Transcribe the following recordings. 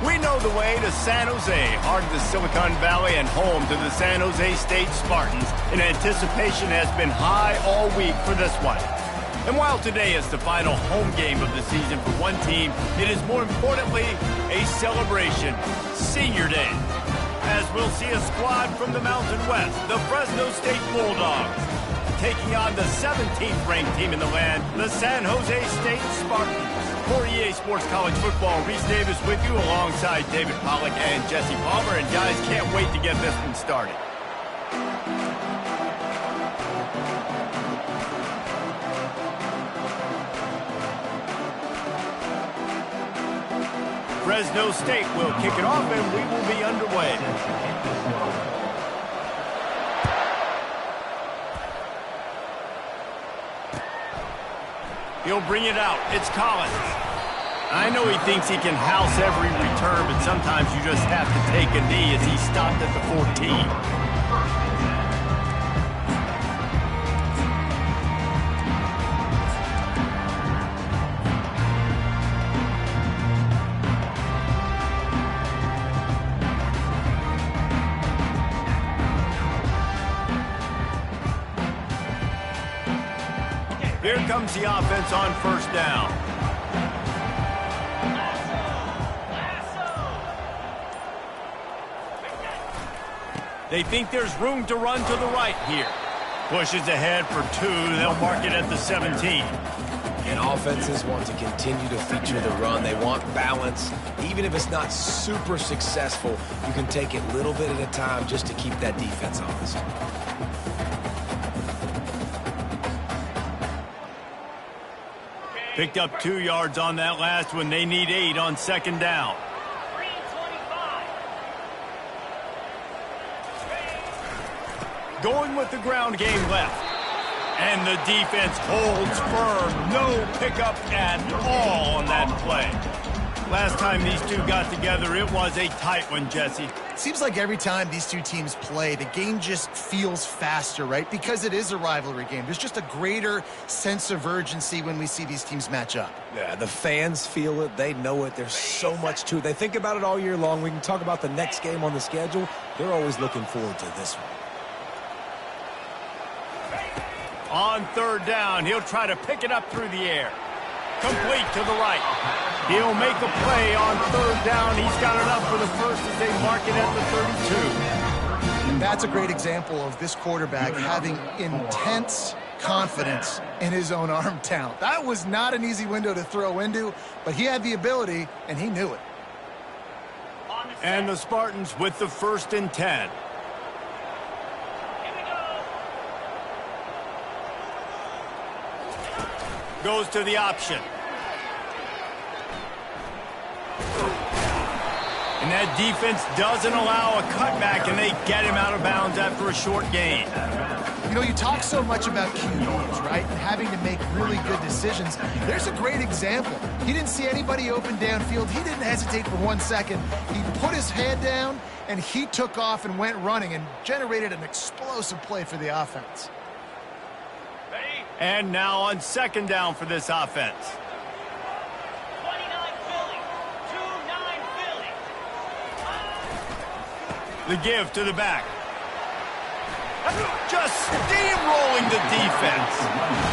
We know the way to San Jose, heart of the Silicon Valley and home to the San Jose State Spartans, and anticipation has been high all week for this one. And while today is the final home game of the season for one team, it is more importantly a celebration, Senior Day, as we'll see a squad from the Mountain West, the Fresno State Bulldogs, taking on the 17th ranked team in the land, the San Jose State Spartans. For EA Sports College Football, Reese Davis with you alongside David Pollack and Jesse Palmer. And guys, can't wait to get this one started. Fresno State will kick it off and we will be underway. He'll bring it out. It's Collins. I know he thinks he can house every return, but sometimes you just have to take a knee as he stopped at the 14. Here comes the offense on first down. They think there's room to run to the right here. Pushes ahead for 2. They'll mark it at the 17. And offenses want to continue to feature the run. They want balance. Even if it's not super successful, you can take it little bit at a time just to keep that defense honest. Picked up 2 yards on that last one. They need 8 on second down. Going with the ground game left. And the defense holds firm. No pickup at all on that play. Last time these two got together, it was a tight one, Jesse. Seems like every time these two teams play, the game just feels faster, right? Because it is a rivalry game. There's just a greater sense of urgency when we see these teams match up. Yeah, the fans feel it. They know it. There's so much to it. They think about it all year long. We can talk about the next game on the schedule. They're always looking forward to this one. On third down, he'll try to pick it up through the air. Complete to the right. He'll make a play on third down. He's got it up for the first as they mark it at the 32. And that's a great example of this quarterback having intense confidence in his own arm talent. That was not an easy window to throw into, but he had the ability, and he knew it. And the Spartans with the 1st and 10. Goes to the option. And that defense doesn't allow a cutback, and they get him out of bounds after a short gain. You know, you talk so much about QBs, right, and having to make really good decisions. There's a great example. He didn't see anybody open downfield. He didn't hesitate for 1 second. He put his head down, and he took off and went running and generated an explosive play for the offense. And now on second down for this offense. 29 Philly. 2-9 Philly. The give to the back. Just steamrolling the defense.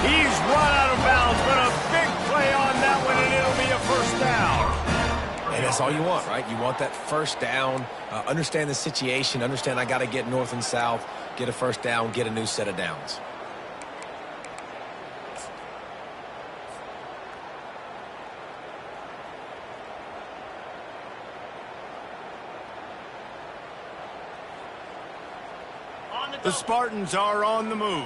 He's run out of bounds, but a big play on that one, and it'll be a first down. And that's all you want, right? You want that first down, understand the situation, understand I got to get north and south, get a first down, get a new set of downs. The Spartans are on the move.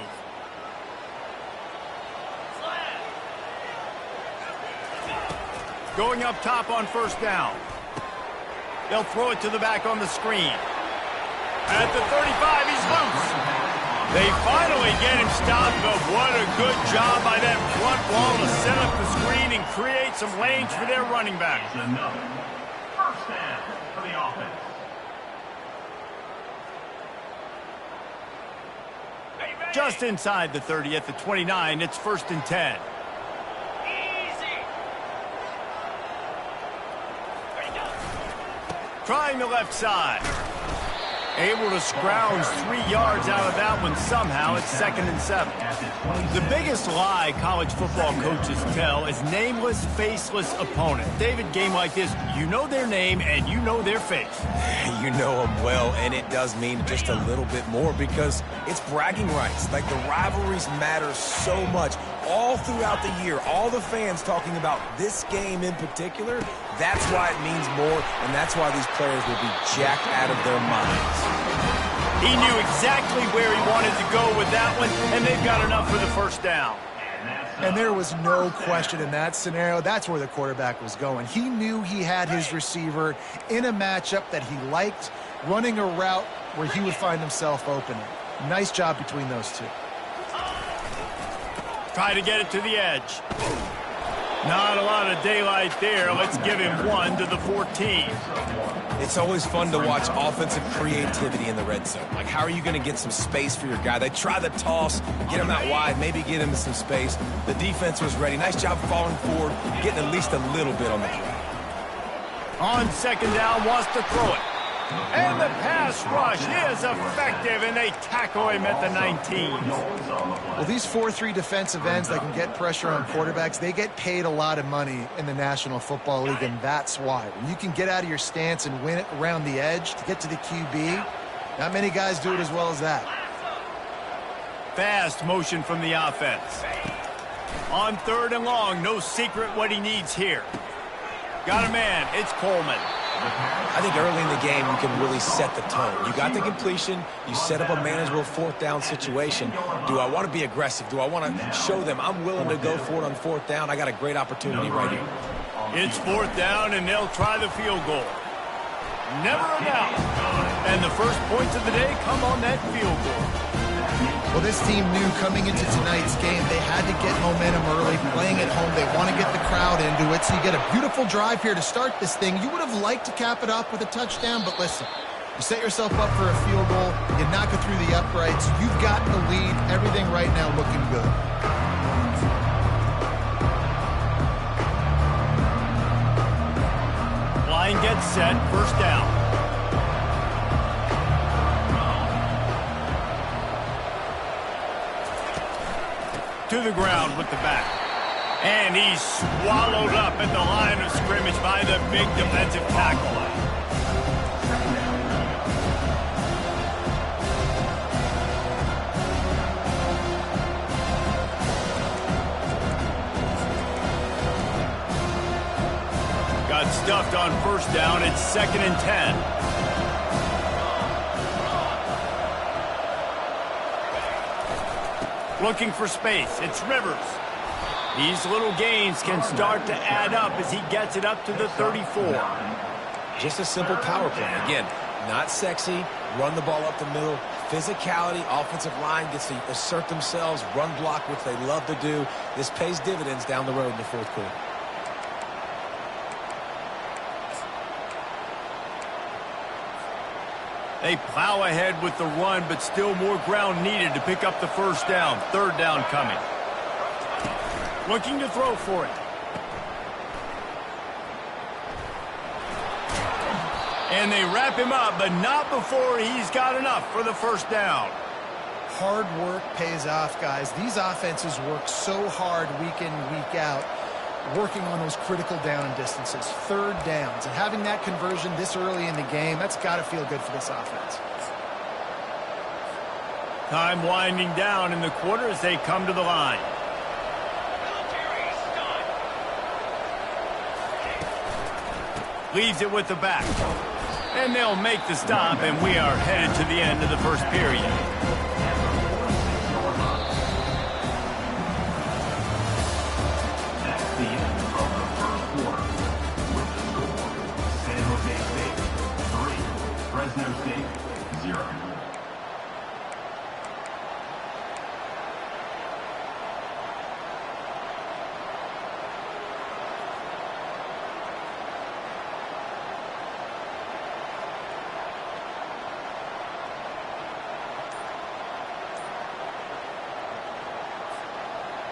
Going up top on first down. They'll throw it to the back on the screen. At the 35, he's loose. They finally get him stopped, but what a good job by that front wall to set up the screen and create some lanes for their running back. First down for the offense. Just inside the 30 at the 29, it's 1st and 10. Easy. Ready, go. trying the left side. Able to scrounge 3 yards out of that one somehow. It's 2nd and 7. The biggest lie college football coaches tell is nameless, faceless opponent. David, game like this, you know their name and you know their face. You know them well, and it does mean just a little bit more because it's bragging rights. Like, the rivalries matter so much. All throughout the year, all the fans talking about this game in particular, that's why it means more, and that's why these players will be jacked out of their minds. He knew exactly where he wanted to go with that one, and they've got enough for the first down. And there was no question in that scenario. That's where the quarterback was going. He knew he had his receiver in a matchup that he liked, running a route where he would find himself open. Nice job between those two. Try to get it to the edge. Not a lot of daylight there. Let's give him 1 to the 14. It's always fun to watch offensive creativity in the red zone. Like, how are you going to get some space for your guy? They try the toss, get him out wide, maybe get him some space. The defense was ready. Nice job falling forward, getting at least a little bit on the play. On 2nd down, wants to throw it. And the pass rush is effective, and they tackle him at the 19. Well, these 4-3 defensive ends that can get pressure on quarterbacks, they get paid a lot of money in the National Football League, and that's why. When you can get out of your stance and win it around the edge to get to the QB, not many guys do it as well as that. Fast motion from the offense. On 3rd and long, no secret what he needs here. Got a man. It's Coleman. I think early in the game, you can really set the tone. You got the completion. You set up a manageable 4th down situation. Do I want to be aggressive? Do I want to show them I'm willing to go for it on 4th down? I got a great opportunity right here. It's 4th down, and they'll try the field goal. Never a doubt. And the first points of the day come on that field goal. Well, this team knew coming into tonight's game they had to get momentum early, playing at home. They want to get the crowd into it, so you get a beautiful drive here to start this thing. You would have liked to cap it off with a touchdown, but listen, you set yourself up for a field goal, you knock it through the uprights, you've got the lead, everything right now looking good. Line gets set, 1st down. To the ground with the back. And he's swallowed up at the line of scrimmage by the big defensive tackle. Got stuffed on 1st down. It's 2nd and 10. Looking for space. It's Rivers. These little gains can start to add up as he gets it up to the 34. Just a simple power play. Again, not sexy. Run the ball up the middle. Physicality. Offensive line gets to assert themselves. Run block, which they love to do. This pays dividends down the road in the 4th quarter. They plow ahead with the run, but still more ground needed to pick up the 1st down. 3rd down coming. Looking to throw for it. And they wrap him up, but not before he's got enough for the 1st down. Hard work pays off, guys. These offenses work so hard week in, week out, working on those critical down distances, 3rd downs, and having that conversion this early in the game, that's got to feel good for this offense. Time winding down in the quarter as they come to the line. Leaves it with the back. And they'll make the stop, and we are headed to the end of the 1st period. Fresno State, 0.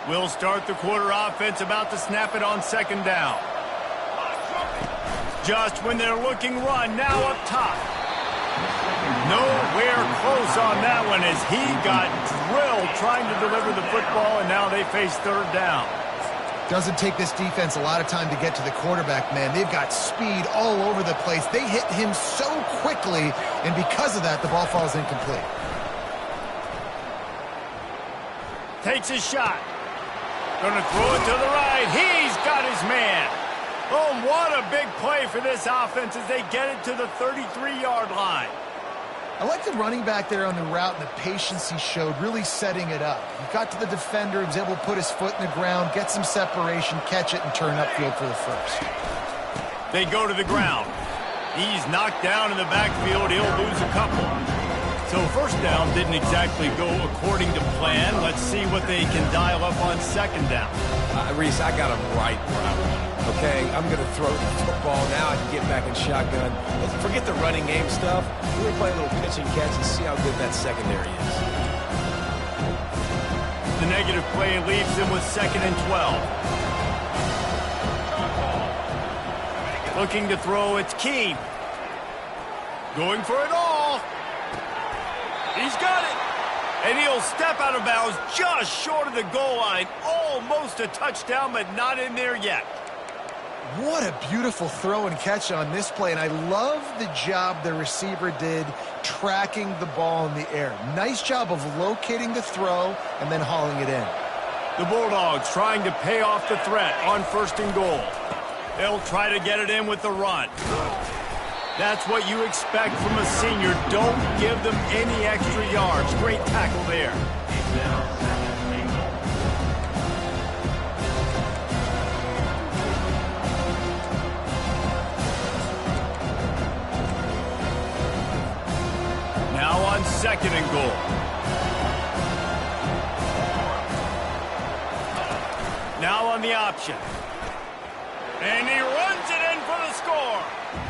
We'll start the quarter offense, about to snap it on 2nd down. just when they're looking run, now up top. Nowhere close on that one as he got drilled trying to deliver the football, and now they face third down. Doesn't take this defense a lot of time to get to the quarterback, man. They've got speed all over the place. They hit him so quickly, and because of that, the ball falls incomplete. Takes a shot. Gonna throw it to the right. He's got his man. Oh, what a big play for this offense as they get it to the 33-yard line. I like the running back there on the route and the patience he showed, really setting it up. He got to the defender, he was able to put his foot in the ground, get some separation, catch it, and turn upfield for the first. They go to the ground. He's knocked down in the backfield. He'll lose a couple. So first down didn't exactly go according to plan. Let's see what they can dial up on second down. Reese, I got him right where I want him. Okay, I'm going to throw the football. Now I can get back in shotgun. Let's forget the running game stuff. We're going to play a little pitch and catch and see how good that secondary is. The negative play leaves them with 2nd and 12. Looking to throw, it's Keene. Going for it all. He's got it. And he'll step out of bounds just short of the goal line. Almost a touchdown, but not in there yet. What a beautiful throw and catch on this play, and I love the job the receiver did tracking the ball in the air. Nice job of locating the throw and then hauling it in. The Bulldogs trying to pay off the threat on 1st and goal. They'll try to get it in with the run. That's what you expect from a senior. Don't give them any extra yards. Great tackle there. Now on 2nd and goal. Now on the option. And he runs it in for the score.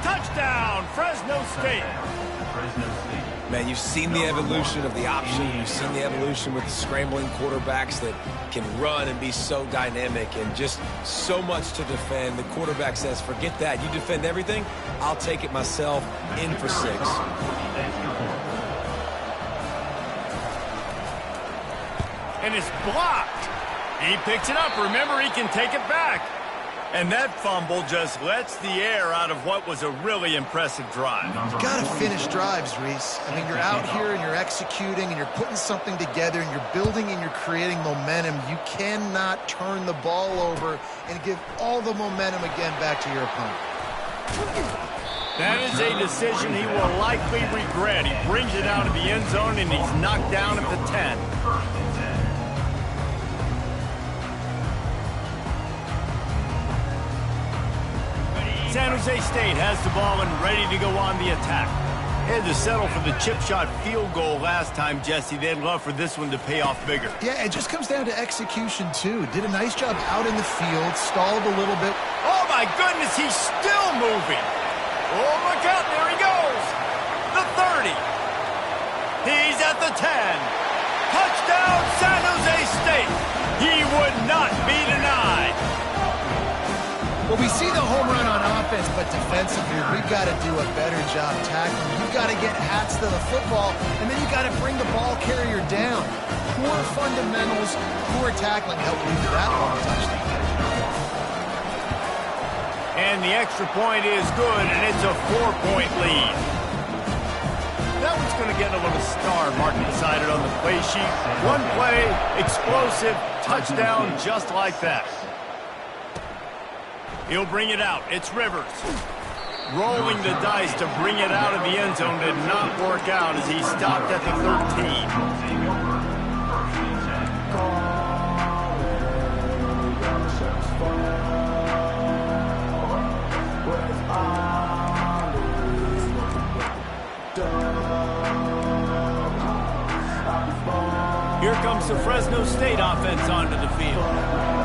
Touchdown, Fresno State. Man, you've seen the evolution of the option. You've seen the evolution with the scrambling quarterbacks that can run and be so dynamic and just so much to defend. The quarterback says, forget that. You defend everything, I'll take it myself. In for 6. And it's blocked. He picks it up. Remember, he can take it back. And that fumble just lets the air out of what was a really impressive drive. You got to finish drives, Reese. I mean, you're out here and you're executing and you're putting something together and you're building and you're creating momentum. You cannot turn the ball over and give all the momentum again back to your opponent. That is a decision he will likely regret. He brings it out of the end zone and he's knocked down at the 10. San Jose State has the ball and ready to go on the attack. They had to settle for the chip shot field goal last time, Jesse. They'd love for this one to pay off bigger. Yeah, it just comes down to execution, too. Did a nice job out in the field, stalled a little bit. Oh, my goodness, he's still moving. Oh, look out, there he goes. The 30. He's at the 10. Touchdown, San Jose State. He would not be denied. Well, we see the home run on offense, but defensively, we've got to do a better job tackling. You've got to get hats to the football, and then you've got to bring the ball carrier down. Poor fundamentals, poor tackling helped lead to that long touchdown. And the extra point is good, and it's a 4-point lead. That one's going to get a little star marking beside it on the play sheet. One play, explosive, touchdown just like that. He'll bring it out. It's Rivers. Rolling the dice to bring it out of the end zone did not work out as he stopped at the 13. Here comes the Fresno State offense onto the field.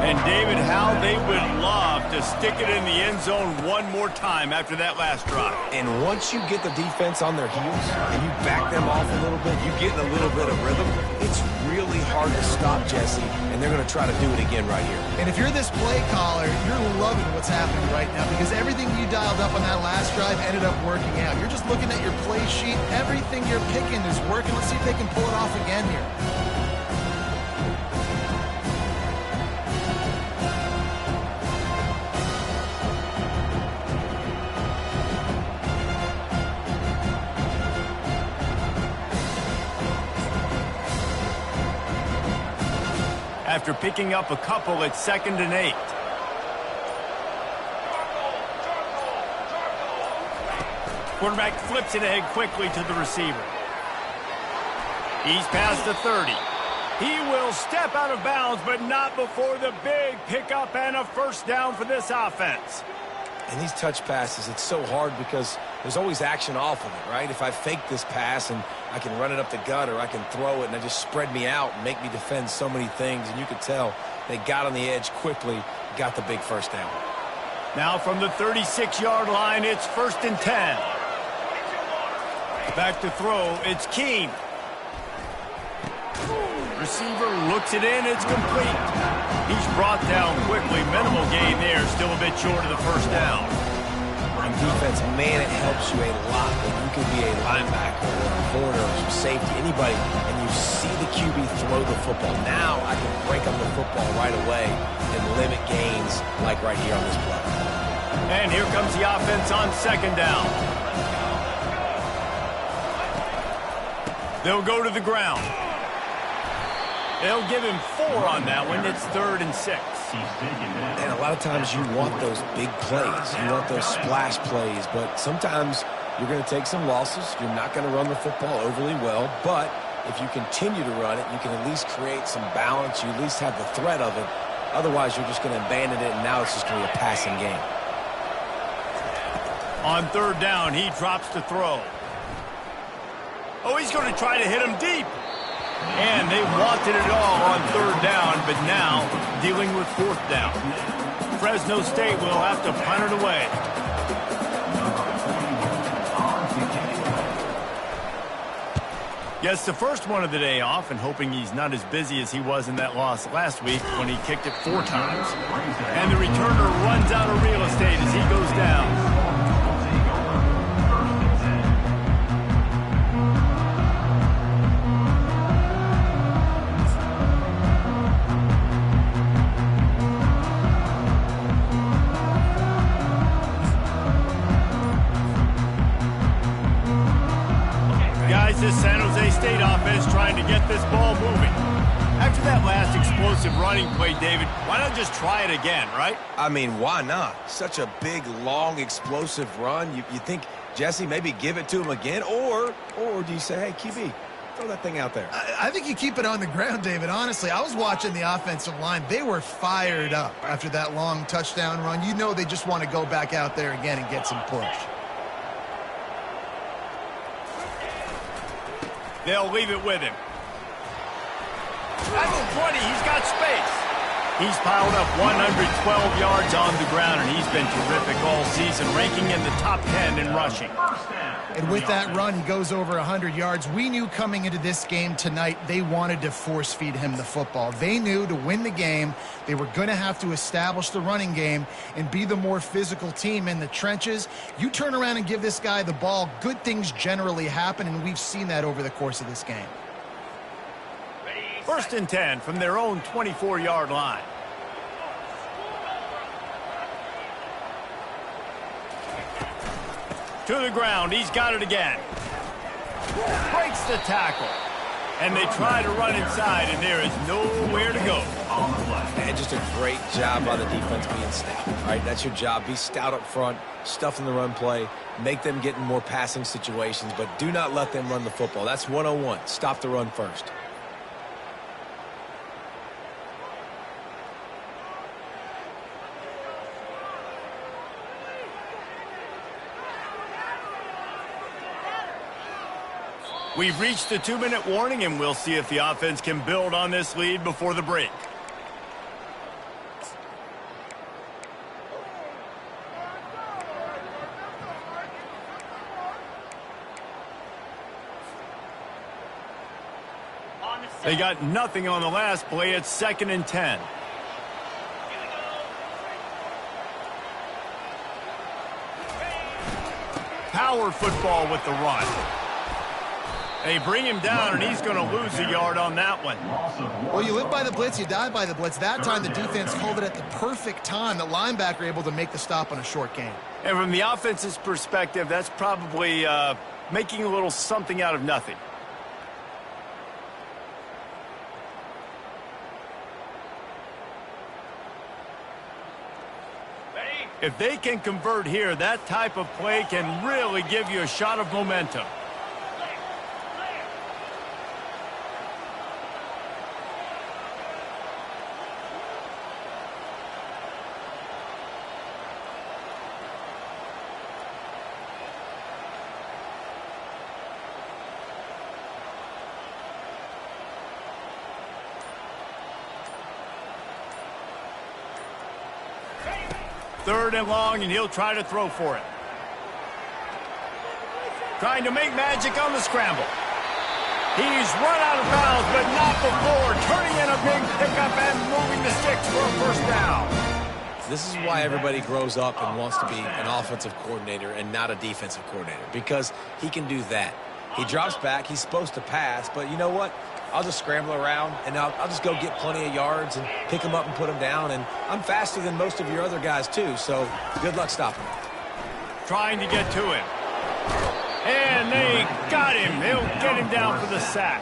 And David, how they would love to stick it in the end zone one more time after that last drive. And once you get the defense on their heels and you back them off a little bit, you get in a little bit of rhythm, it's really hard to stop, Jesse, and they're going to try to do it again right here. And if you're this play caller, you're loving what's happening right now because everything you dialed up on that last drive ended up working out. You're just looking at your play sheet. Everything you're picking is working. Let's see if they can pull it off again here. After picking up a couple, it's 2nd and 8. Quarterback flips it ahead quickly to the receiver. He's past the 30. He will step out of bounds, but not before the big pickup and a first down for this offense. And these touch passes, it's so hard because there's always action off of it, right? If I fake this pass and I can run it up the gut or I can throw it and they just spread me out and make me defend so many things. And you could tell they got on the edge quickly, got the big first down. Now from the 36-yard line, it's 1st and 10. Back to throw, it's Keene. Receiver looks it in, it's complete. He's brought down quickly. Minimal gain there, still a bit short of the first down. On defense, man, it helps you a lot when you can be a linebacker or a corner or some safety, anybody, and you see the QB throw the football. Now I can break up the football right away and limit gains like right here on this play. And here comes the offense on 2nd down. They'll go to the ground. They'll give him 4 on that one. It's 3rd and 6. And a lot of times you want those big plays. You want those splash plays. But sometimes you're going to take some losses. You're not going to run the football overly well. But if you continue to run it, you can at least create some balance. You at least have the threat of it. Otherwise, you're just going to abandon it, and now it's just going to be a passing game. On 3rd down, he drops to throw. Oh, he's going to try to hit him deep. And they wanted it all on 3rd down, but now dealing with 4th down. Fresno State will have to punt it away. Gets the first one of the day off and hoping he's not as busy as he was in that loss last week when he kicked it 4 times. And the returner runs out of real estate as he goes down. This San Jose State offense trying to get this ball moving. After that last explosive running play, David, why not just try it again, right? I mean, why not? Such a big, long, explosive run. You think, Jesse, maybe give it to him again? Or do you say, hey, QB, throw that thing out there? I think you keep it on the ground, David. Honestly, I was watching the offensive line. They were fired up after that long touchdown run. You know they just want to go back out there again and get some push. They'll leave it with him. At the 20, he's got space. He's piled up 112 yards on the ground, and he's been terrific all season, ranking in the top 10 in rushing. And with that run, he goes over 100 yards. We knew coming into this game tonight, they wanted to force-feed him the football. They knew to win the game, they were going to have to establish the running game and be the more physical team in the trenches. You turn around and give this guy the ball, good things generally happen, and we've seen that over the course of this game. 1st and 10 from their own 24-yard line. To the ground, he's got it again. Breaks the tackle. And they try to run inside, and there is nowhere to go. And just a great job by the defense being stout. All right, that's your job. Be stout up front, stuff in the run play, make them get in more passing situations, but do not let them run the football. That's 101. Stop the run first. We've reached the 2-minute warning, and we'll see if the offense can build on this lead before the break. On the They got nothing on the last play. It's 2nd and 10. Power football with the run. They bring him down, and he's going to lose a yard on that one. Well, you live by the blitz, you die by the blitz. That time, the defense called it at the perfect time. The linebacker able to make the stop on a short gain. And from the offense's perspective, that's probably making a little something out of nothing. If they can convert here, that type of play can really give you a shot of momentum. Third and long, and he'll try to throw for it. Trying to make magic on the scramble. He's run out of bounds, but not before turning in a big pickup and moving the sticks for a first down. This is why everybody grows up and wants to be an offensive coordinator and not a defensive coordinator, because he can do that. He drops back. He's supposed to pass, but you know what? I'll just scramble around, and I'll just go get plenty of yards and pick them up and put them down. And I'm faster than most of your other guys, too, so good luck stopping him. Trying to get to him. And they got him. They'll get him down for the sack.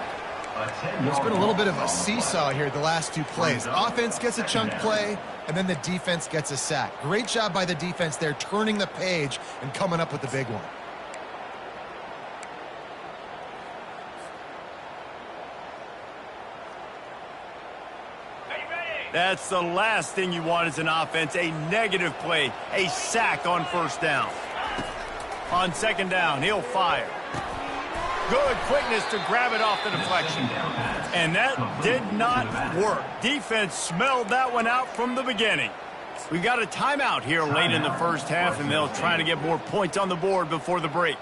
There's been a little bit of a seesaw here the last two plays. The offense gets a chunk play, and then the defense gets a sack. Great job by the defense there, turning the page and coming up with the big one. That's the last thing you want as an offense, a negative play, a sack on first down. On 2nd down, he'll fire. Good quickness to grab it off the deflection. And that did not work. Defense smelled that one out from the beginning. We got a timeout here late in the first half, and they'll try to get more points on the board before the break.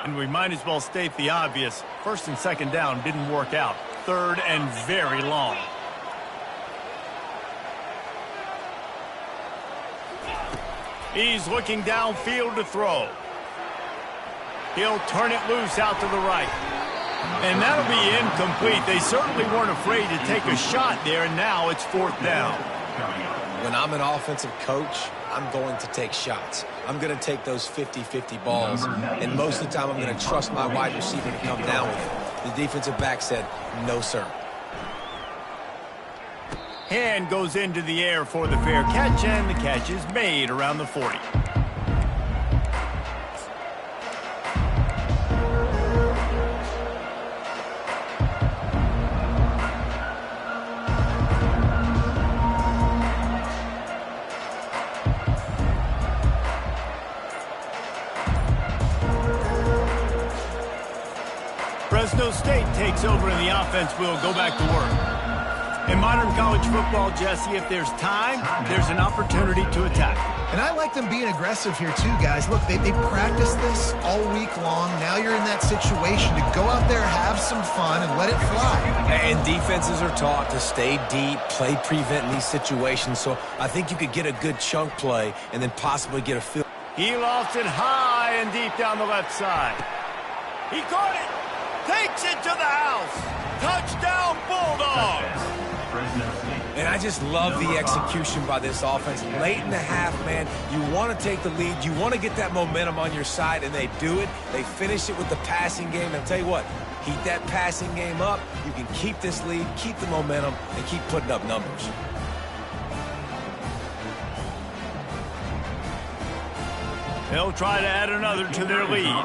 And we might as well state the obvious. 1st and 2nd down didn't work out. 3rd and very long. He's looking downfield to throw. He'll turn it loose out to the right. And that'll be incomplete. They certainly weren't afraid to take a shot there, and now it's 4th down. When I'm an offensive coach, I'm going to take shots. I'm going to take those 50-50 balls, and most of the time I'm going to trust my wide receiver to come down with it. The defensive back said, no, sir. Hand goes into the air for the fair catch, and the catch is made around the 40. Fresno State takes over, and the offense will go back to work. In modern college football, Jesse, if there's time, there's an opportunity to attack. And I like them being aggressive here too, guys. Look, they practiced this all week long. Now you're in that situation to go out there, have some fun, and let it fly. And defenses are taught to stay deep, play prevent in these situations. So I think you could get a good chunk play and then possibly get a field. He lost it high and deep down the left side. He caught it. Takes it to the house. Touchdown, Bulldogs. And I just love the execution by this offense. Late in the half, man, you want to take the lead. You want to get that momentum on your side, and they do it. They finish it with the passing game. And I'll tell you what, keep that passing game up. You can keep this lead, keep the momentum, and keep putting up numbers. They'll try to add another to their lead.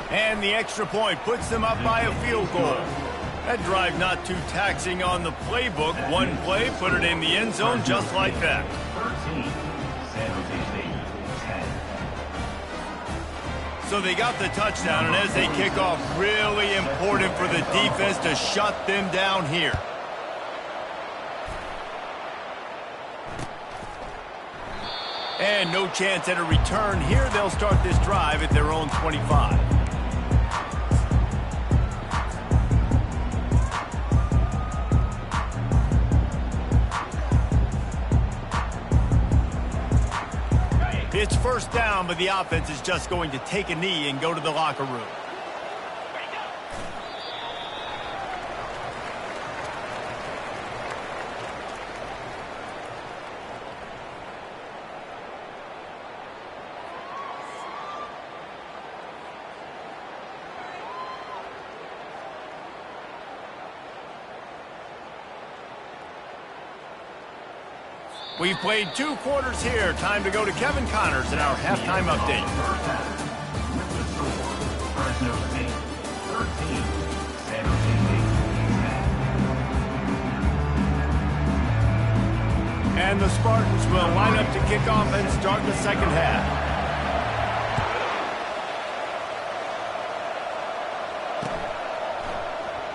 And the extra point puts them up by a field goal. That drive not too taxing on the playbook. One play, put it in the end zone just like that. 13, San Jose State, 10. So they got the touchdown, and as they kick off, really important for the defense to shut them down here. And no chance at a return here. They'll start this drive at their own 25. It's first down, but the offense is just going to take a knee and go to the locker room. We've played 2 quarters here. Time to go to Kevin Connors in our halftime update. Fresno State, 13, San Jose State. And the Spartans will line up to kick off and start the second half.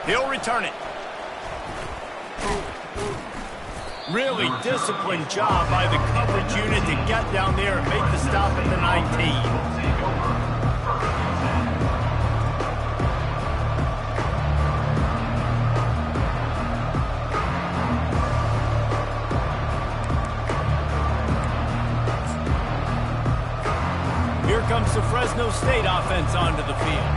He'll return it. Really disciplined job by the coverage unit to get down there and make the stop at the 19. Here comes the Fresno State offense onto the field.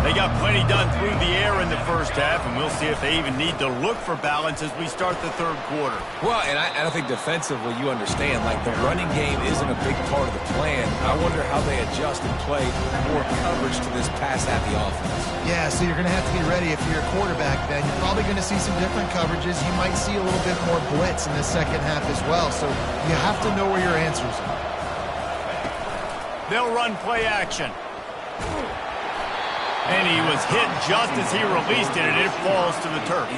They got plenty done through the air in the first half, and we'll see if they even need to look for balance as we start the third quarter. Well, and I think defensively, you understand, like the running game isn't a big part of the plan. I wonder how they adjust and play more coverage to this pass-happy offense. Yeah, so you're going to have to be ready if you're a quarterback, Ben. You're probably going to see some different coverages. You might see a little bit more blitz in the second half as well, so you have to know where your answers are. They'll run play action. And he was hit just as he released it, and it falls to the turf.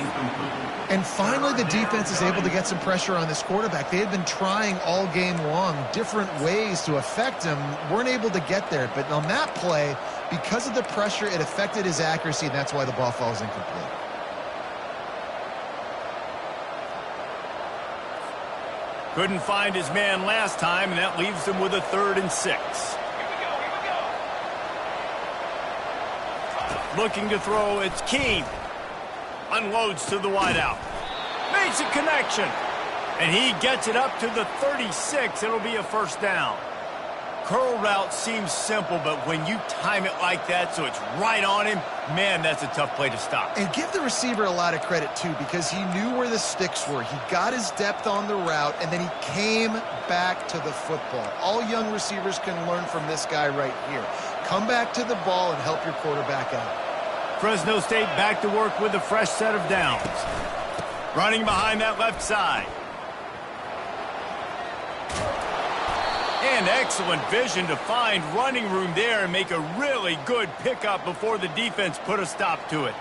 And finally, the defense is able to get some pressure on this quarterback. They had been trying all game long different ways to affect him, weren't able to get there. But on that play, because of the pressure, it affected his accuracy, and that's why the ball falls incomplete. Couldn't find his man last time, and that leaves him with a 3rd and 6. Looking to throw, it's Keene. Unloads to the wideout. Makes a connection. And he gets it up to the 36. It'll be a first down. Curl route seems simple, but when you time it like that so it's right on him, man, that's a tough play to stop. And give the receiver a lot of credit, too, because he knew where the sticks were. He got his depth on the route, and then he came back to the football. All young receivers can learn from this guy right here. Come back to the ball and help your quarterback out. Fresno State back to work with a fresh set of downs. Running behind that left side. And excellent vision to find running room there and make a really good pickup before the defense put a stop to it.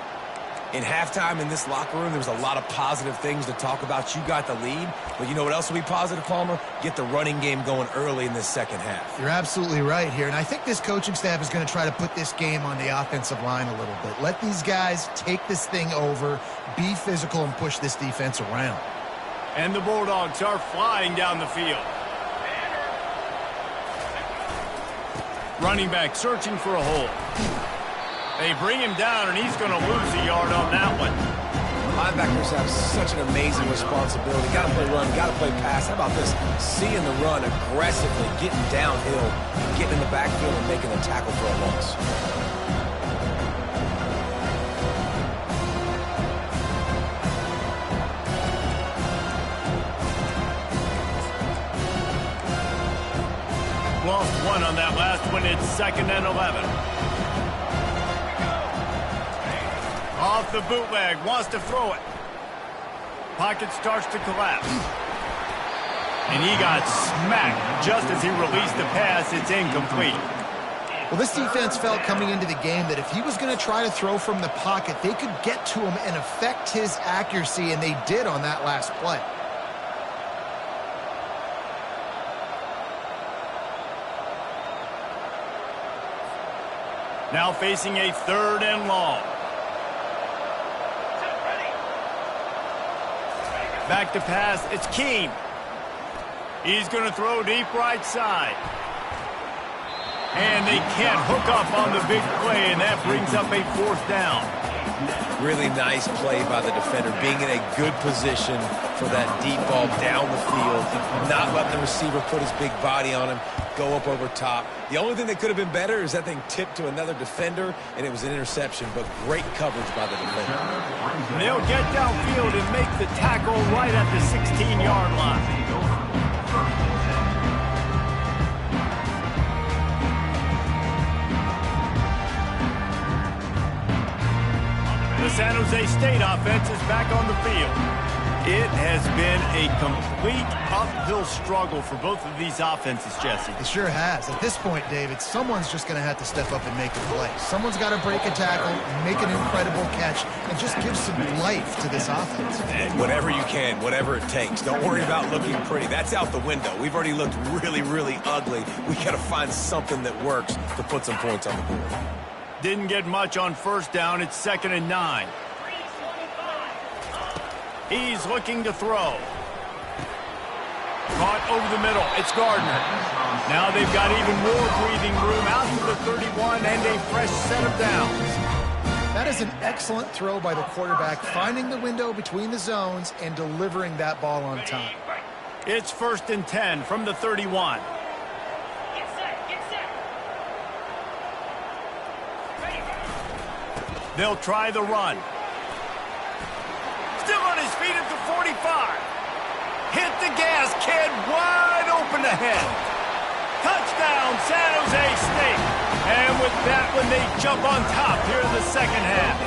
In halftime in this locker room, there was a lot of positive things to talk about. You got the lead, but you know what else will be positive, Palmer? Get the running game going early in this second half. You're absolutely right here, and I think this coaching staff is going to try to put this game on the offensive line a little bit. Let these guys take this thing over, be physical, and push this defense around. And the Bulldogs are flying down the field. Running back searching for a hole. They bring him down, and he's going to lose a yard on that one. Linebackers have such an amazing responsibility. Got to play run, got to play pass. How about this? Seeing the run aggressively, getting downhill, getting in the backfield, and making a tackle for a loss. Lost 1 on that last one. It's 2nd and 11. Off the bootleg, wants to throw it. Pocket starts to collapse. And he got smacked just as he released the pass. It's incomplete. Well, this defense felt coming into the game that if he was going to try to throw from the pocket, they could get to him and affect his accuracy, and they did on that last play. Now facing a 3rd and long. Back to pass, it's Keene. He's going to throw deep right side. And they can't hook up on the big play, and that brings up a 4th down. Really nice play by the defender, being in a good position for that deep ball down the field, not letting the receiver put his big body on him, go up over top. The only thing that could have been better is that thing tipped to another defender, and it was an interception, but great coverage by the defender. And they'll get downfield and make the tackle right at the 16-yard line. The San Jose State offense is back on the field. It has been a complete uphill struggle for both of these offenses, Jesse. It sure has. At this point, David, someone's just going to have to step up and make a play. Someone's got to break a tackle, make an incredible catch, and just give some life to this offense. And whatever you can, whatever it takes. Don't worry about looking pretty. That's out the window. We've already looked really, really ugly. We got to find something that works to put some points on the board. Didn't get much on 1st down. It's 2nd and 9. He's looking to throw. Caught over the middle. It's Gardner. Now they've got even more breathing room out to the 31 and a fresh set of downs. That is an excellent throw by the quarterback, finding the window between the zones and delivering that ball on time. It's 1st and 10 from the 31. They'll try the run. Still on his feet at the 45. Hit the gas, kid. Wide open ahead. Touchdown, San Jose State. And with that one, they jump on top here in the 2nd half.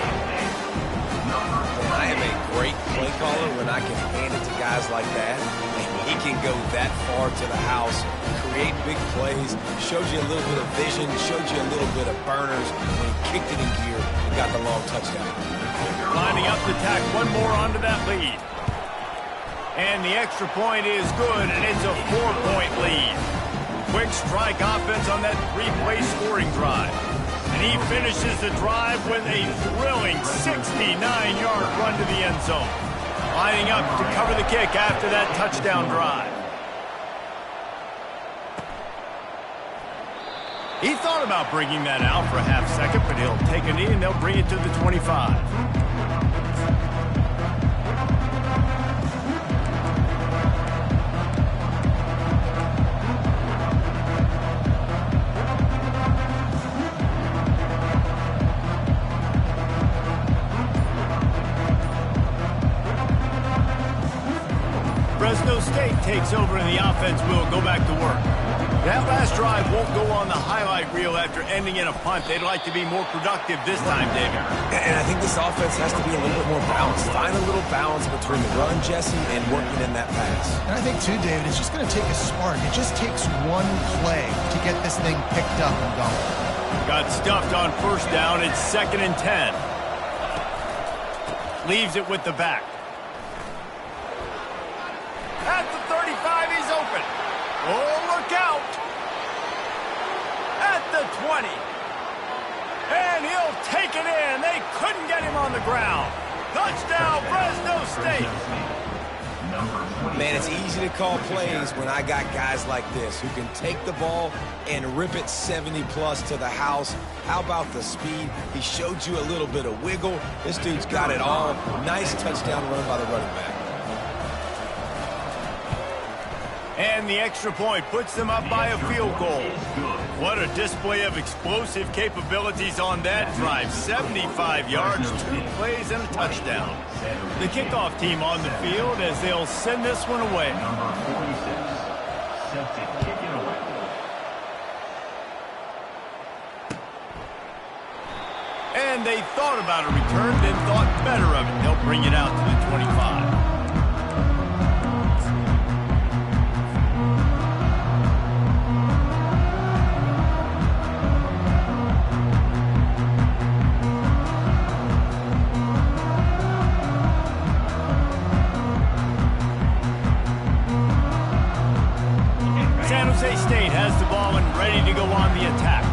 I am a great play caller when I can hand it to guys like that. And he can go that far to the house, create big plays, shows you a little bit of vision, shows you a little bit of burners when he kicked it in gear and got the long touchdown. Lining up to tack one more onto that lead. And the extra point is good, and it's a 4-point lead. Quick strike offense on that 3-play scoring drive. And he finishes the drive with a thrilling 69-yard run to the end zone. Lining up to cover the kick after that touchdown drive. He thought about bringing that out for a half second, but he'll take a knee and they'll bring it to the 25. Fresno State takes over and the offense will go back to work. That last drive won't go on the highlight reel after ending in a punt. They'd like to be more productive this time, David. And I think this offense has to be a little bit more balanced. Find a little balance between the run, Jesse, and working in that pass. And I think, too, David, it's just going to take a spark. It just takes one play to get this thing picked up and going. Got stuffed on 1st down. It's 2nd and 10. Leaves it with the back. At the 35, he's open. Oh, look out. At the 20. And he'll take it in. They couldn't get him on the ground. Touchdown, Fresno State. Man, it's easy to call plays when I got guys like this who can take the ball and rip it 70-plus to the house. How about the speed? He showed you a little bit of wiggle. This dude's got it all. Nice touchdown run by the running back. And the extra point puts them up by a field goal. What a display of explosive capabilities on that drive. 75 yards, 2 plays, and a touchdown. The kickoff team on the field as they'll send this one away. Number 46, set to kick it away. And they thought about a return, then thought better of it. They'll bring it out to the 25. San Jose State has the ball and ready to go on the attack.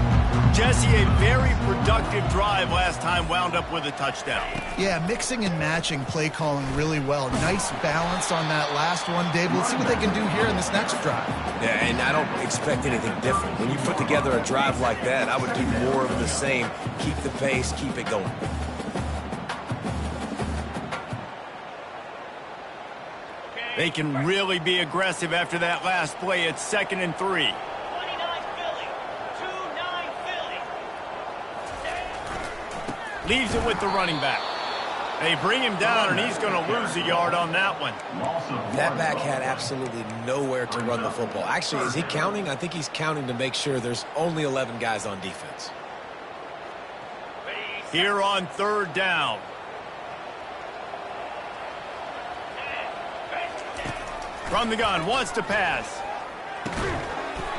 Jesse, a very productive drive last time wound up with a touchdown. Yeah, mixing and matching play calling really well. Nice balance on that last one, Dave. Let's see what they can do here in this next drive. Yeah, and I don't expect anything different. When you put together a drive like that, I would do more of the same. Keep the pace, keep it going. They can really be aggressive after that last play. It's 2nd and 3. 29 Philly. 2-9 Philly. Leaves it with the running back. They bring him down, and he's going to lose a yard on that one. That back had absolutely nowhere to run the football. Actually, is he counting? I think he's counting to make sure there's only 11 guys on defense. Here on 3rd down. From the gun, wants to pass.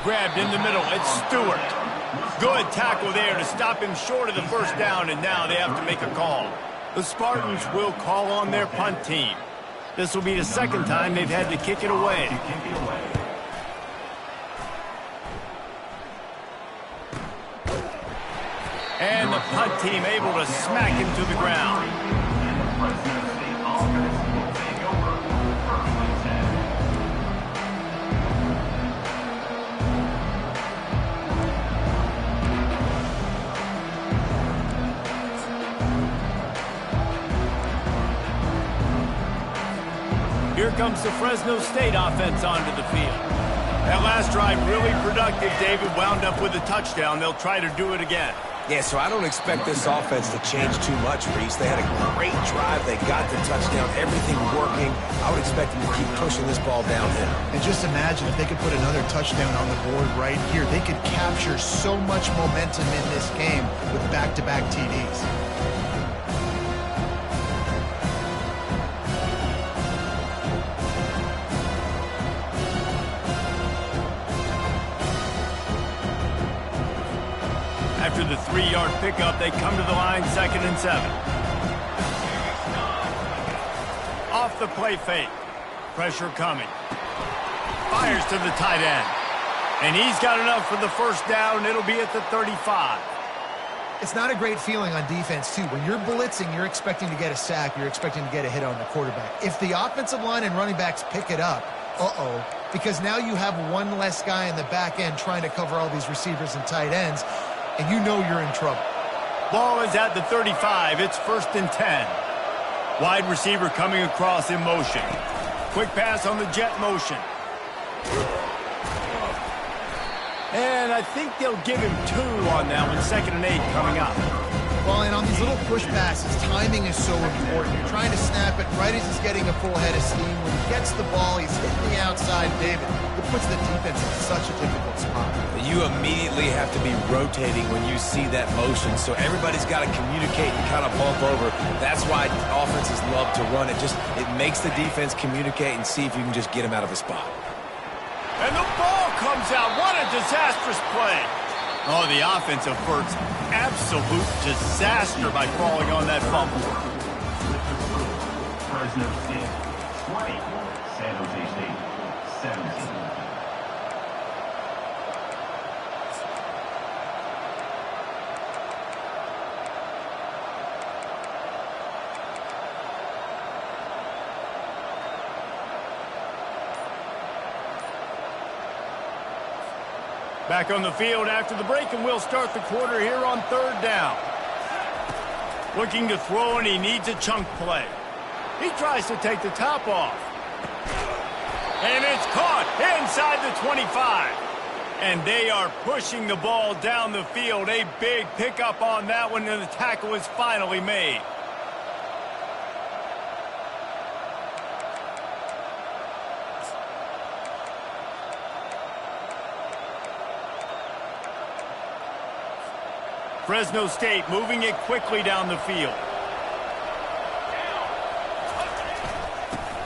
Grabbed in the middle, it's Stewart. Good tackle there to stop him short of the first down, and now they have to make a call. The Spartans will call on their punt team. This will be the 2nd time they've had to kick it away. And the punt team able to smack him to the ground. Here comes the Fresno State offense onto the field. That last drive really productive. David wound up with a touchdown. They'll try to do it again. Yeah, so I don't expect this offense to change too much, Reese. They had a great drive. They got the touchdown, everything working. I would expect them to keep pushing this ball downhill. And just imagine if they could put another touchdown on the board right here. They could capture so much momentum in this game with back-to-back TDs. After the 3-yard pickup, they come to the line 2nd and 7. Off the play fake. Pressure coming. Fires to the tight end. And he's got enough for the first down. It'll be at the 35. It's not a great feeling on defense, too. When you're blitzing, you're expecting to get a sack. You're expecting to get a hit on the quarterback. If the offensive line and running backs pick it up, because now you have one less guy in the back end trying to cover all these receivers and tight ends, and you know you're in trouble. Ball is at the 35. It's 1st and 10. Wide receiver coming across in motion. Quick pass on the jet motion. And I think they'll give him 2 on that one. 2nd and 8 coming up. Well, and on these little push passes, timing is so important. You're trying to snap it right as he's getting a full head of steam. When he gets the ball, he's hitting the outside, David. It puts the defense in such a difficult spot. You immediately have to be rotating when you see that motion, so everybody's got to communicate and kind of bump over. That's why offenses love to run it. It makes the defense communicate and see if you can just get him out of a spot. And the ball comes out. What a disastrous play. Oh, the offense averts absolute disaster by falling on that fumble. Fresno State 20, San Jose State 17. Back on the field after the break, and we'll start the quarter here on 3rd down. Looking to throw, and he needs a chunk play. He tries to take the top off. And it's caught inside the 25. And they are pushing the ball down the field. A big pickup on that one, and the tackle is finally made. Fresno State moving it quickly down the field.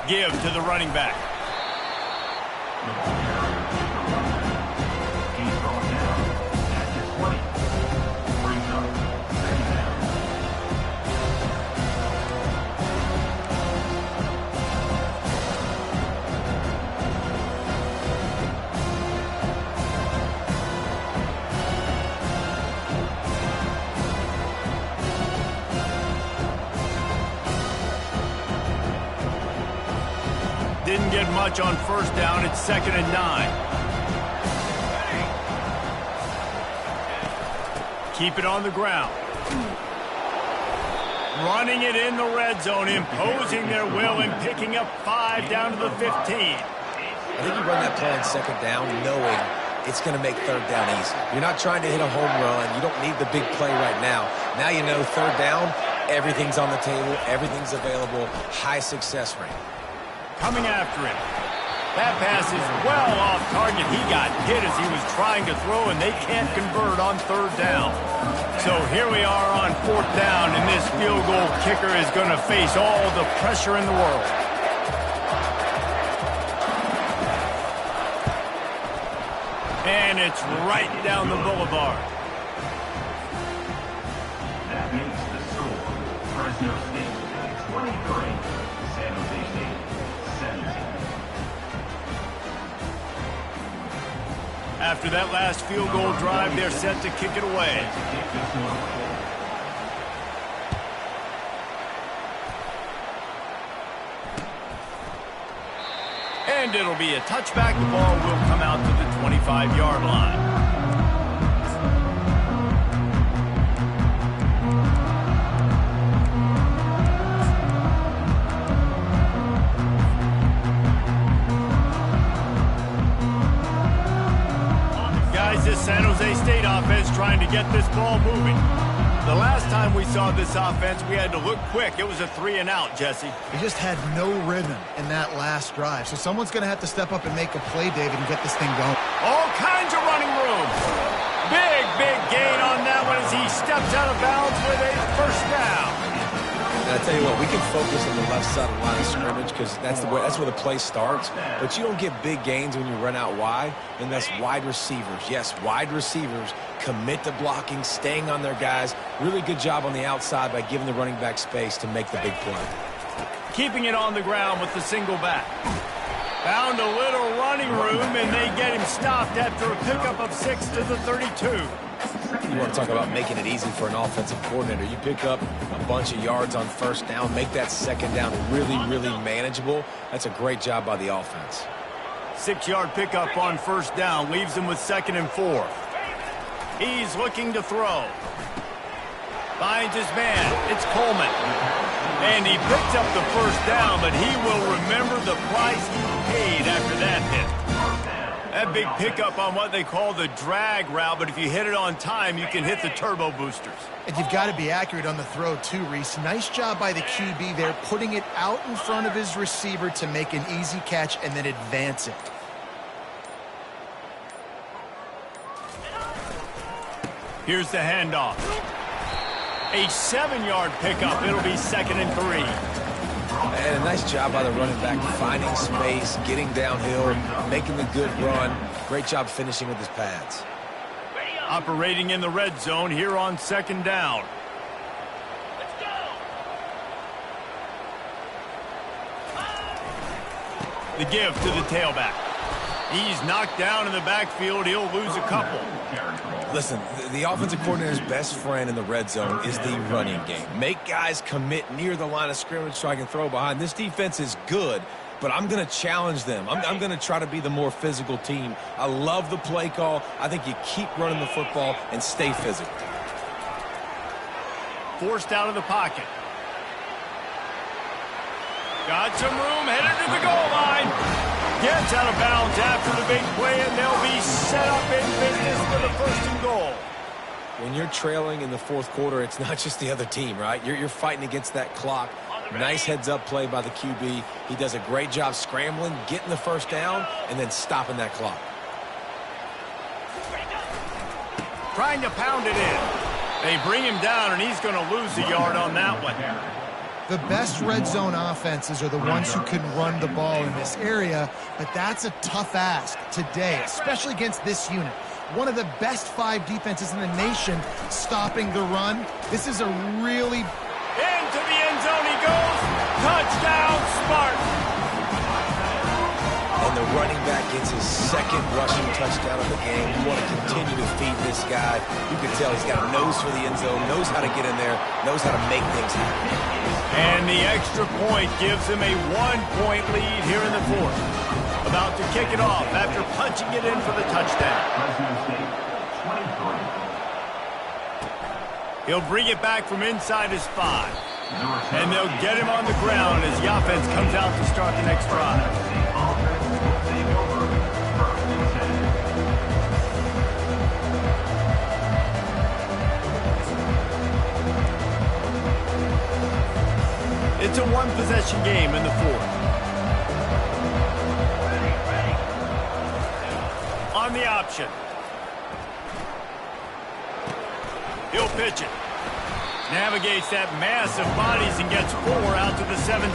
Give to the running back. He's brought down at the 20. Brings up 2nd down. get much on first down. It's 2nd and 9. Keep it on the ground. Running it in the red zone, imposing their will and picking up 5 down to the 15. I think you run that play on 2nd down knowing it's going to make 3rd down easy. You're not trying to hit a home run. You don't need the big play right now. Now you know 3rd down, everything's on the table, everything's available, high success rate. Coming after him. That pass is well off target. He got hit as he was trying to throw, and they can't convert on 3rd down. So here we are on 4th down, and this field goal kicker is going to face all the pressure in the world. And it's right down the boulevard. That makes the score Fresno State 23, San Jose State 17. After that last field goal drive, they're set to kick it away. And it'll be a touchback. The ball will come out to the 25-yard line. This San Jose State offense trying to get this ball moving. The last time we saw this offense, we had to look quick. It was a 3-and-out, Jesse. He just had no rhythm in that last drive. So someone's going to have to step up and make a play, David, and get this thing going. All kinds of running room. Big gain on that one as he steps out of bounds with a first down. And I tell you what, we can focus on the left side of the line of scrimmage because that's where the play starts. But you don't get big gains when you run out wide, and that's wide receivers. Yes, wide receivers commit to blocking, staying on their guys. Really good job on the outside by giving the running back space to make the big play. Keeping it on the ground with the single back. Found a little running room, and they get him stopped after a pickup of 6 to the 32. You want to talk about making it easy for an offensive coordinator. You pick up a bunch of yards on first down, make that 2nd down really manageable. That's a great job by the offense. 6-yard pickup on first down leaves him with 2nd and 4. He's looking to throw. Finds his man. It's Coleman. And he picks up the first down, but he will remember the price he paid after that hit. That big pickup on what they call the drag route, but if you hit it on time, you can hit the turbo boosters. And you've got to be accurate on the throw, too, Reese. Nice job by the QB there, putting it out in front of his receiver to make an easy catch and then advance it. Here's the handoff. A 7-yard pickup. It'll be 2nd and 3. And a nice job by the running back, finding space, getting downhill, making the good run. Great job finishing with his pads. Operating in the red zone here on 2nd down. Let's go. The give to the tailback. He's knocked down in the backfield. He'll lose a couple. Listen, the offensive coordinator's best friend in the red zone is the running game. Make guys commit near the line of scrimmage so I can throw behind. This defense is good, but I'm going to challenge them. I'm going to try to be the more physical team. I love the play call. I think you keep running the football and stay physical. Forced out of the pocket. Got some room, headed to the goal line. Gets out of bounds after the big play, and they'll be set up in business for the 1st and goal. When you're trailing in the 4th quarter, it's not just the other team, right? You're fighting against that clock. Nice heads-up play by the QB. He does a great job scrambling, getting the first down, and then stopping that clock. Trying to pound it in. They bring him down, and he's going to lose a yard on that one. The best red zone offenses are the ones who can run the ball in this area, but that's a tough ask today, especially against this unit. One of the best 5 defenses in the nation stopping the run. This is a really... Into the end zone he goes. Touchdown, Spartan. And and the running back gets his second rushing touchdown of the game. You want to continue to feed this guy. You can tell he's got a nose for the end zone, knows how to get in there, knows how to make things happen. And the extra point gives him a 1-point lead here in the fourth. About to kick it off after punching it in for the touchdown. Fresno State, 23. He'll bring it back from inside his 5. And they'll get him on the ground as the offense comes out to start the next drive. It's a one-possession game in the fourth. On the option. He'll pitch it. Navigates that mass of bodies and gets 4 out to the 17.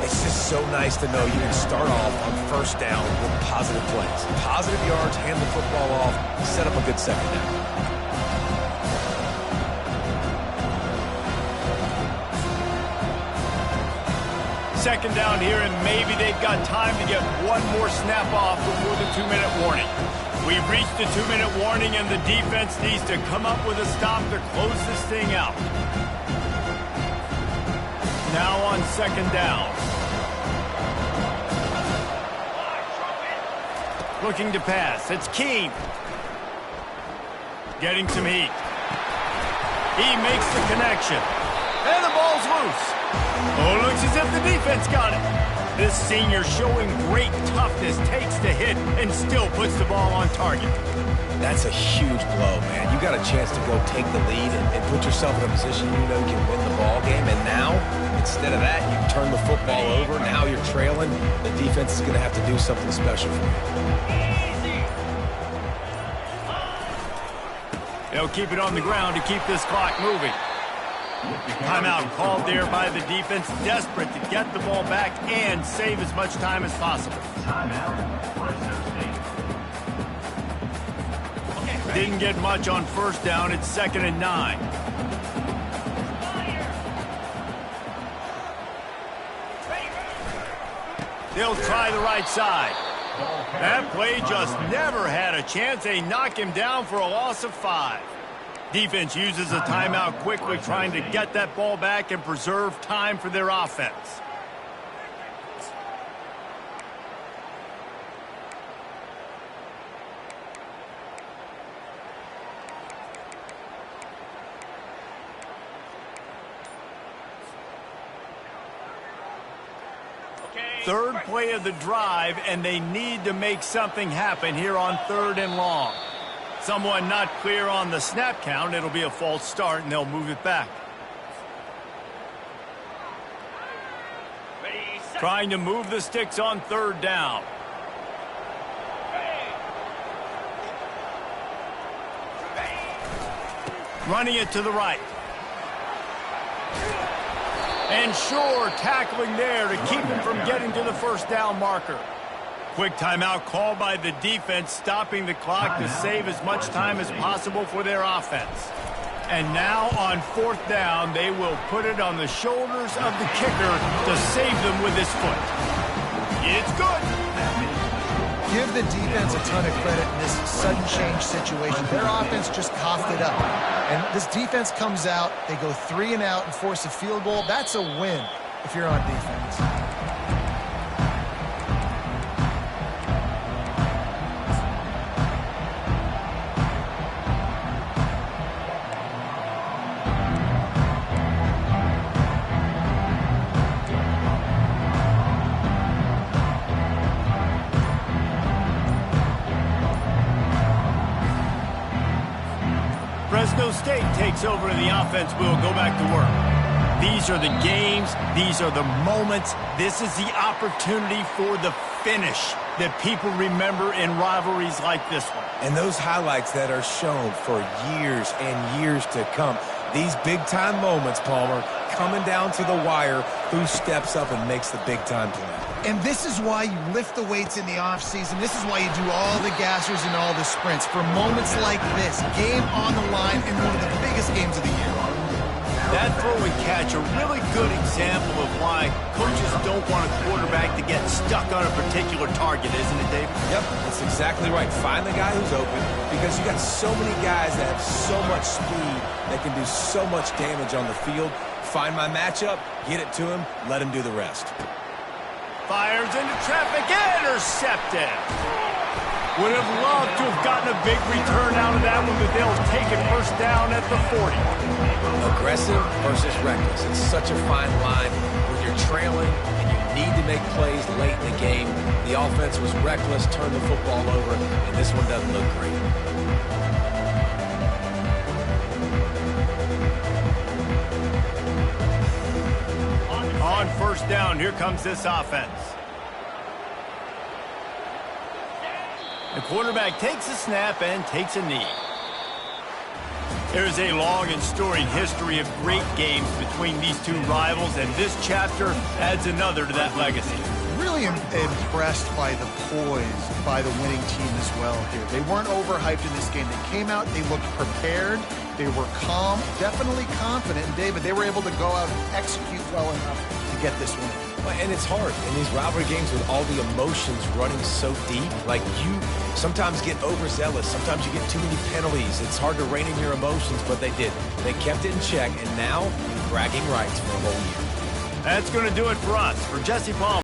It's just so nice to know you can start off on first down with positive plays. Positive yards, hand the football off, set up a good second down. Second down here, and maybe they've got time to get one more snap off before the 2-minute warning. We've reached the 2-minute warning, and the defense needs to come up with a stop to close this thing out. Now on second down. Looking to pass. It's Keene. Getting some heat. He makes the connection. And the ball's loose. Oh, looks as if the defense got it. This senior showing great toughness, takes the hit, and still puts the ball on target. That's a huge blow, man. You got a chance to go take the lead and put yourself in a position you know you can win the ball game. And now, instead of that, you turn the football over. Now you're trailing. The defense is going to have to do something special for you. They'll keep it on the ground to keep this clock moving. Timeout called there by the defense, desperate to get the ball back and save as much time as possible. Timeout, Fresno State. Didn't get much on first down. It's 2nd and 9. They'll try the right side. That play just never had a chance. They knock him down for a loss of 5. Defense uses a timeout quickly, trying to get that ball back and preserve time for their offense. Third play of the drive, and they need to make something happen here on 3rd and long. Someone not clear on the snap count. It'll be a false start, and they'll move it back. Trying to move the sticks on 3rd down. Running it to the right. And sure, tackling there to keep him from getting to the first down marker. Quick timeout called by the defense, stopping the clock to save as much time as possible for their offense. And now on 4th down, they will put it on the shoulders of the kicker to save them with his foot. It's good. Give the defense a ton of credit in this sudden change situation. Their offense just coughed it up. And this defense comes out, they go 3 and out and force a field goal. That's a win if you're on defense. Fresno State takes over and the offense will go back to work. These are the games. These are the moments. This is the opportunity for the finish that people remember in rivalries like this one. And those highlights that are shown for years and years to come. These big-time moments, Palmer, coming down to the wire, who steps up and makes the big-time play. And this is why you lift the weights in the offseason. This is why you do all the gassers and all the sprints. For moments like this, game on the line in one of the biggest games of the year. That throw and catch, a really good example of why coaches don't want a quarterback to get stuck on a particular target, isn't it, Dave? Yep, that's exactly right. Find the guy who's open, because you got so many guys that have so much speed that can do so much damage on the field. Find my matchup, get it to him, let him do the rest. Fires into traffic, intercepted. Would have loved to have gotten a big return out of that one, but they'll take it first down at the 40. Aggressive versus reckless. It's such a fine line when you're trailing and you need to make plays late in the game. The offense was reckless, turned the football over, and this one doesn't look great. On first down, here comes this offense. The quarterback takes a snap and takes a knee. There's a long and storied history of great games between these two rivals, and this chapter adds another to that legacy. Really impressed by the poise by the winning team as well here. They weren't overhyped in this game. They came out, they looked prepared, they were calm, definitely confident. And David, they were able to go out and execute well enough to get this win. And it's hard in these rivalry games with all the emotions running so deep. Like, you sometimes get overzealous. Sometimes you get too many penalties. It's hard to rein in your emotions, but they did. They kept it in check, and now bragging rights for a whole year. That's going to do it for us. For Jesse Palmer.